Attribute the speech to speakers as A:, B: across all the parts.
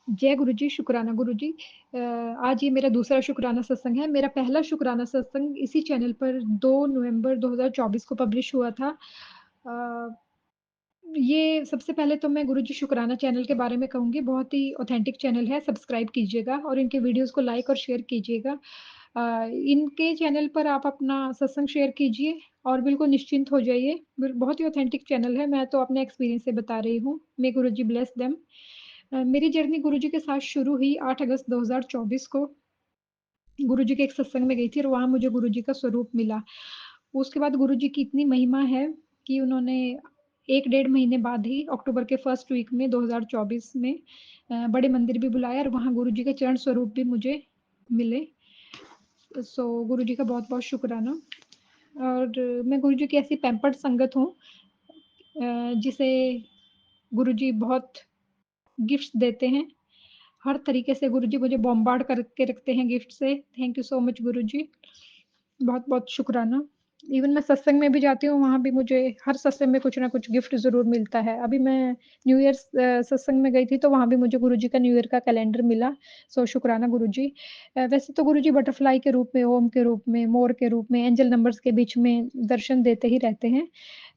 A: जय गुरु जी, शुक्राना गुरु जी। आज ये मेरा दूसरा शुक्राना सत्संग है। मेरा पहला शुक्राना सत्संग इसी चैनल पर 2 नवंबर 2024 को पब्लिश हुआ था। अ, ये सबसे पहले तो मैं गुरु जी शुक्राना चैनल के बारे में कहूँगी, बहुत ही ऑथेंटिक चैनल है, सब्सक्राइब कीजिएगा और इनके वीडियोज़ को लाइक और शेयर कीजिएगा। इनके चैनल पर आप अपना सत्संग शेयर कीजिए और बिल्कुल निश्चिंत हो जाइए। बहुत ही ऑथेंटिक चैनल है, मैं तो अपने एक्सपीरियंस से बता रही हूँ। मे गुरु जी ब्लेस देम। मेरी जर्नी गुरुजी के साथ शुरू हुई 8 अगस्त 2024 को। गुरुजी के एक सत्संग में गई थी और वहाँ मुझे गुरुजी का स्वरूप मिला। उसके बाद गुरुजी की इतनी महिमा है कि उन्होंने 1 डेढ़ महीने बाद ही अक्टूबर के फर्स्ट वीक में 2024 में बड़े मंदिर भी बुलाया और वहाँ गुरुजी के चरण स्वरूप भी मुझे मिले। सो गुरुजी का बहुत-बहुत शुक्राना। और मैं गुरुजी की ऐसी पैम्पर्ड संगत हूँ जिसे गुरुजी बहुत गिफ्ट्स देते हैं। हर तरीके से गुरुजी मुझे बॉम्बार्ड करके रखते हैं गिफ्ट से। थैंक यू सो मच गुरुजी। बहुत-बहुत शुक्राना। इवन मैं सत्संग में भी जाती हूँ, वहाँ भी मुझे हर सत्संग में कुछ ना कुछ गिफ्ट ज़रूर मिलता है। अभी मैं न्यू ईयर सत्संग में गई थी, तो वहाँ भी मुझे गुरुजी का न्यू ईयर का कैलेंडर मिला। सो शुक्राना गुरुजी। वैसे तो गुरुजी बटरफ्लाई के रूप में, ओम के रूप में, मोर के रूप में, एंजल नंबर्स के बीच में दर्शन देते ही रहते हैं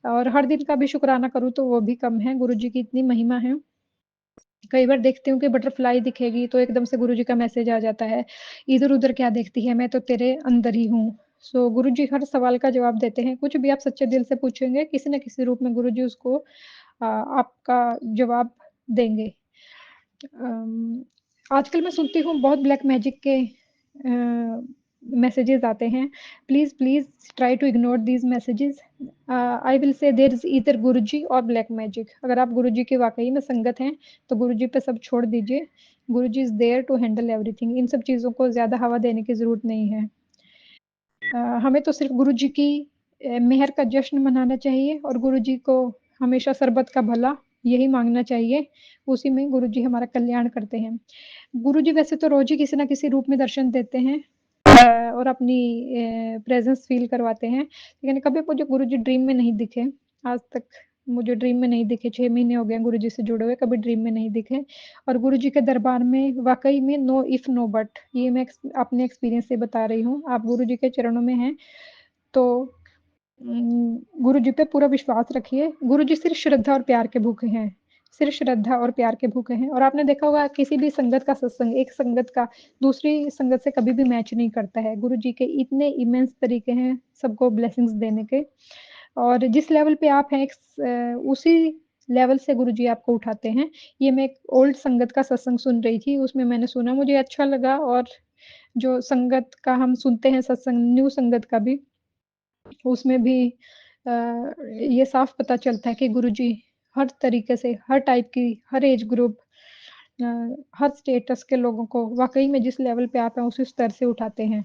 A: और हर दिन का भी शुक्राना करूँ, तो वो भी कम है। गुरुजी की इतनी महिमा है। कई बार देखती हूँ कि बटरफ्लाई दिखेगी तो एकदम से गुरुजी का मैसेज आ जाता है, इधर-उधर क्या देखती है, मैं तो तेरे अंदर ही हूँ। सो गुरुजी हर सवाल का जवाब देते हैं, कुछ भी आप सच्चे दिल से पूछेंगे, किसी न किसी रूप में गुरुजी उसको आपका जवाब देंगे। अम, आजकल मैं सुनती हूँ बहुत ब्लैक मैजिक के मैसेजेस आते हैं। Please, please try to ignore these messages. I will say there is either Guruji or black magic. अगर आप गुरुजी की वाक़ई में संगत हैं, तो गुरुजी पे सब छोड़ दीजिए। Guruji is there to handle everything. इन सब चीज़ों को ज़्यादा हवा देने की ज़रूरत नहीं है। हमें तो सिर्फ़ गुरुजी की मेहर का जश्न मनाना चाहिए और गुरुजी को हमेशा सर्बत का भला यही माँगना चाहिए। उसी में गुरुजी हमारा कल्याण करते हैं। गुरुजी वैसे तो रोज़ ही किसी न किसी रूप में दर्शन देते हैं और अपनी प्रेज़ेंस फ़ील करवाते हैं। लेकिन कभी मुझे गुरुजी ड्रीम में नहीं दिखे। आज तक मुझे ड्रीम में नहीं दिखे, 6 महीने हो गए हैं गुरुजी से जुड़े हुए, कभी ड्रीम में नहीं दिखे और गुरुजी के दरबार में वाक़ई में नो इफ नो बट, ये मैं अपने एक्सपीरियंस से बता रही हूँ। आप गुरुजी के चरणों में हैं, तो गुरुजी पे पूरा विश्वास रखिए। गुरुजी सिर्फ़ श्रद्धा और प्यार के भूखे हैं। सिर्फ़ श्रद्धा और प्यार के भूखे हैं और आपने देखा होगा किसी भी संगत का सत्संग, एक संगत का दूसरी संगत से कभी भी मैच नहीं करता है। गुरुजी के इतने इमेंस तरीके हैं सबको ब्लेसिंग्स देने के और जिस लेवल पे आप हैं उसी लेवल से गुरुजी आपको उठाते हैं। ये मैं एक ओल्ड संगत का सत्संग सुन रही थी, उसमें मैंने सुना, मुझे अच्छा लगा और जो संगत का हम सुनते हैं सत्संग, न्यू संगत का भी, उसमें भी अ, ये साफ पता चलता है कि गुरुजी हर तरीके से, हर टाइप की, हर एज ग्रुप अ, हर स्टेटस के लोगों को वाक़ई में जिस लेवल पे आप हैं उसी स्तर से उठाते हैं।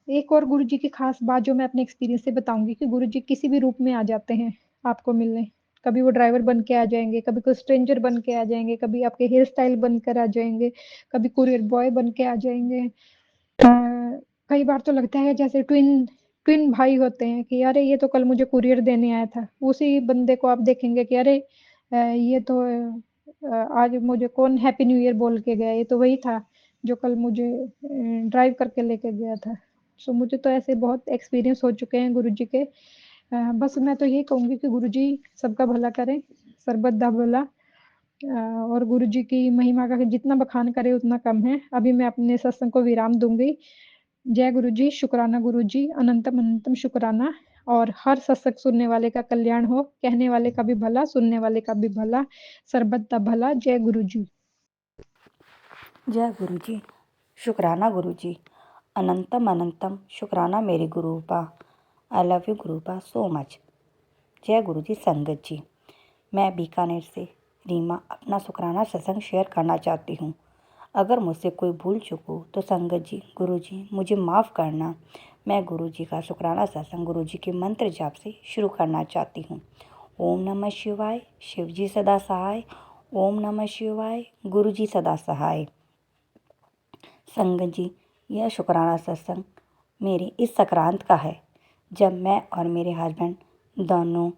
A: एक और गुरुजी की ख़ास बात जो मैं अपने एक्सपीरियंस से बताऊँगी कि गुरुजी किसी भी रूप में आ जाते हैं आपको मिलने। कभी वो ड्राइवर बन के आ जाएँगे, कभी कोई स्ट्रेंजर बन के आ जाएँगे, कभी आपके हेयर स्टाइल बनकर आ जाएँगे, कभी कोरियर बॉय बन के आ जाएँगे। कई बार तो लगता है जैसे ट्विन ट्विन भाई होते हैं कि अरे ये तो कल मुझे कुरियर देने आया था। उसी बंदे को आप देखेंगे कि अरे ये तो आज मुझे कौन हैप्पी न्यू ईयर बोल के गया, ये तो वही था जो कल मुझे ड्राइव करके लेके गया था। सो मुझे तो ऐसे बहुत एक्सपीरियंस हो चुके हैं गुरुजी के। बस मैं तो यही कहूँगी कि गुरुजी सबका भला करें, सर्बत दा भला। और गुरुजी की महिमा का जितना बखान करें उतना कम है। अभी मैं अपने सत्संग को विराम दूँगी। जय गुरुजी, शुक्राना गुरुजी, अनंतम अनंतम शुक्राना और हर सत्संग सुनने वाले का कल्याण हो, कहने वाले का भी भला, सुनने वाले का भी भला, सर्बत दा भला। जय गुरुजी।
B: जय गुरु जी, शुक्राना गुरु जी, अनंतम अनंतम शुक्राना मेरे Gurupa. I love you Gurupa so much. जय गुरु जी संगत जी, मैं बीकानेर से रीमा अपना शुक्राना सत्संग शेयर करना चाहती हूँ। अगर मुझसे कोई भूल चूक हो तो संगत जी, गुरु जी मुझे माफ़ करना। मैं गुरु जी का शुक्राना सत्संग गुरु जी के मंत्र जाप से शुरू करना चाहती हूँ। ओम नमः शिवाय, शिव जी सदा सहाय। ओम नमः शिवाय, गुरु जी सदा सहाय। संगत जी, यह शुक्राना सत्संग मेरी इस संक्रांत का है जब मैं और मेरे हस्बैंड दोनों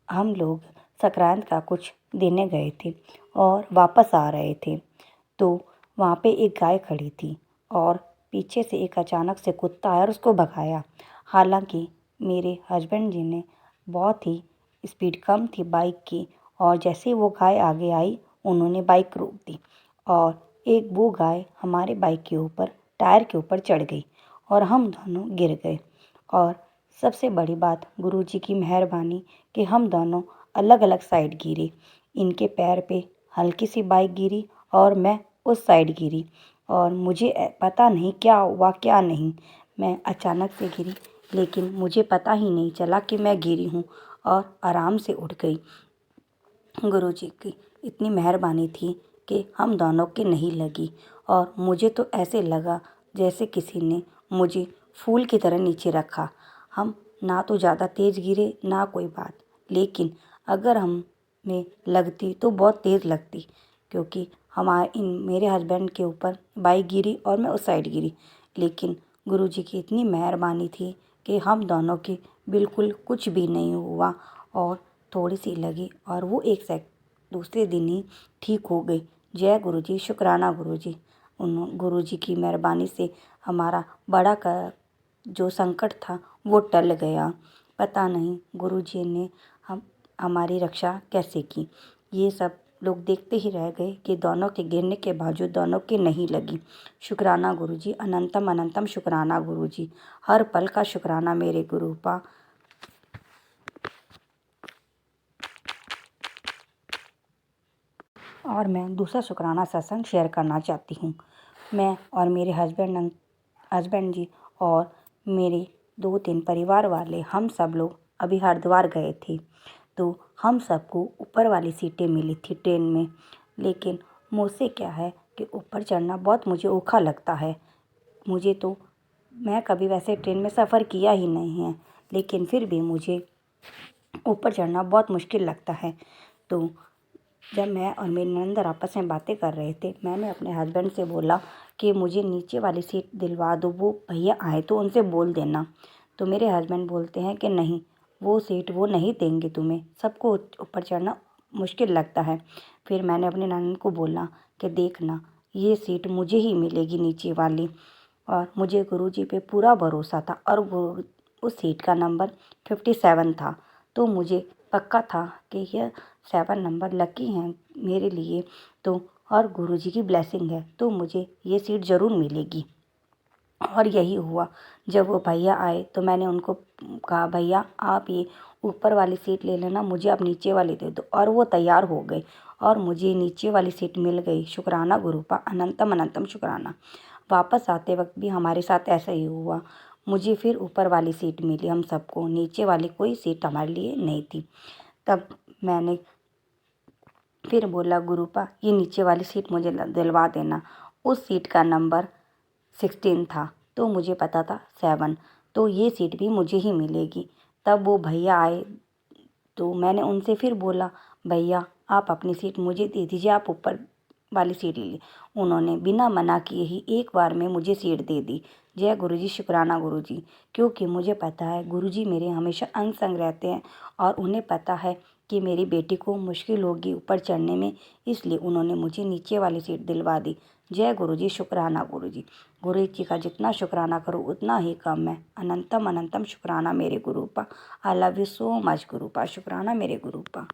B: हम लोग संक्रांत का कुछ देने गए थे और वापस आ रहे थे। तो वहाँ पे एक गाय खड़ी थी और पीछे से एक अचानक से कुत्ता आया और उसको भगाया। हालांकि मेरे हस्बैंड जी ने बहुत ही स्पीड कम थी बाइक की, और जैसे ही वो गाय आगे आई उन्होंने बाइक रोक दी और एक वो गाय हमारे बाइक के ऊपर टायर के ऊपर चढ़ गई और हम दोनों गिर गए। और सबसे बड़ी बात गुरुजी की मेहरबानी कि हम दोनों अलग अलग साइड गिरे। इनके पैर पे हल्की सी बाइक गिरी और मैं उस साइड गिरी, और मुझे पता नहीं क्या हुआ क्या नहीं। मैं अचानक से गिरी, लेकिन मुझे पता ही नहीं चला कि मैं गिरी हूँ और आराम से उठ गई। गुरुजी की इतनी मेहरबानी थी कि हम दोनों की नहीं लगी, और मुझे तो ऐसे लगा जैसे किसी ने मुझे फूल की तरह नीचे रखा। हम ना तो ज़्यादा तेज़ गिरे ना कोई बात, लेकिन अगर हमें लगती तो बहुत तेज़ लगती, क्योंकि मेरे हस्बैंड के ऊपर बाइक गिरी और मैं उस साइड गिरी। लेकिन गुरुजी की इतनी मेहरबानी थी कि हम दोनों की बिल्कुल कुछ भी नहीं हुआ, और थोड़ी सी लगी और वो दूसरे दिन ही ठीक हो गई। जय गुरुजी, शुक्राना गुरुजी। गुरुजी की मेहरबानी से हमारा बड़ा का जो संकट था वो टल गया। पता नहीं गुरुजी ने हमारी रक्षा कैसे की। ये सब लोग देखते ही रह गए कि दोनों के गिरने के बावजूद दोनों के नहीं लगी। शुक्राना गुरुजी, अनंतम अनंतम शुक्राना गुरुजी। हर पल का शुक्राना मेरे गुरुपा। और मैं दूसरा शुक्राना सत्संग शेयर करना चाहती हूँ। मैं और मेरे हस्बैंड जी और मेरे 2-3 परिवार वाले हम सब लोग अभी हरिद्वार गए थे। तो हम सबको ऊपर वाली सीटें मिली थी ट्रेन में। लेकिन मुझसे क्या है कि ऊपर चढ़ना बहुत मुझे औखा लगता है। मैं कभी वैसे ट्रेन में सफ़र किया ही नहीं है, लेकिन फिर भी मुझे ऊपर चढ़ना बहुत मुश्किल लगता है। तो जब मैं और मेरी ननद आपस में बातें कर रहे थे, मैंने अपने हस्बैंड से बोला कि मुझे नीचे वाली सीट दिलवा दो, वो भैया आए तो उनसे बोल देना। तो मेरे हस्बैंड बोलते हैं कि नहीं, वो सीट वो नहीं देंगे तुम्हें, सबको ऊपर चढ़ना मुश्किल लगता है। फिर मैंने अपने ननद को बोला कि देखना, ये सीट मुझे ही मिलेगी नीचे वाली। और मुझे गुरुजी पे पूरा भरोसा था, और वो उस सीट का नंबर 57 था। तो मुझे पक्का था कि यह 7 नंबर लकी हैं मेरे लिए, तो और गुरुजी की ब्लेसिंग है तो मुझे ये सीट ज़रूर मिलेगी। और यही हुआ। जब वो भैया आए तो मैंने उनको कहा, भैया आप ये ऊपर वाली सीट ले लेना, मुझे आप नीचे वाली दे दो। और वो तैयार हो गए और मुझे नीचे वाली सीट मिल गई। शुक्राना गुरुपा, अनंतम अनंतम शुक्राना। वापस आते वक्त भी हमारे साथ ऐसा ही हुआ। मुझे फिर ऊपर वाली सीट मिली, हम सबको नीचे वाली कोई सीट हमारे लिए नहीं थी। तब मैंने फिर बोला, गुरुपा ये नीचे वाली सीट मुझे दिलवा देना। उस सीट का नंबर 16 था, तो मुझे पता था 7, तो ये सीट भी मुझे ही मिलेगी। तब वो भैया आए तो मैंने उनसे फिर बोला, भैया आप अपनी सीट मुझे दे दीजिए, आप ऊपर वाली सीट ले ली। उन्होंने बिना मना किए ही एक बार में मुझे सीट दे दी। जय गुरुजी, शुक्राना गुरुजी। क्योंकि मुझे पता है गुरुजी मेरे हमेशा अंग संग रहते हैं, और उन्हें पता है कि मेरी बेटी को मुश्किल होगी ऊपर चढ़ने में, इसलिए उन्होंने मुझे नीचे वाली सीट दिलवा दी। जय गुरुजी, शुक्राना गुरुजी। गुरु जी का जितना शुक्राना करो उतना ही कम है। अनंतम अनंतम शुक्राना मेरे Gurupa. I love you so much Gurupa. शुक्राना मेरे गुरुपा।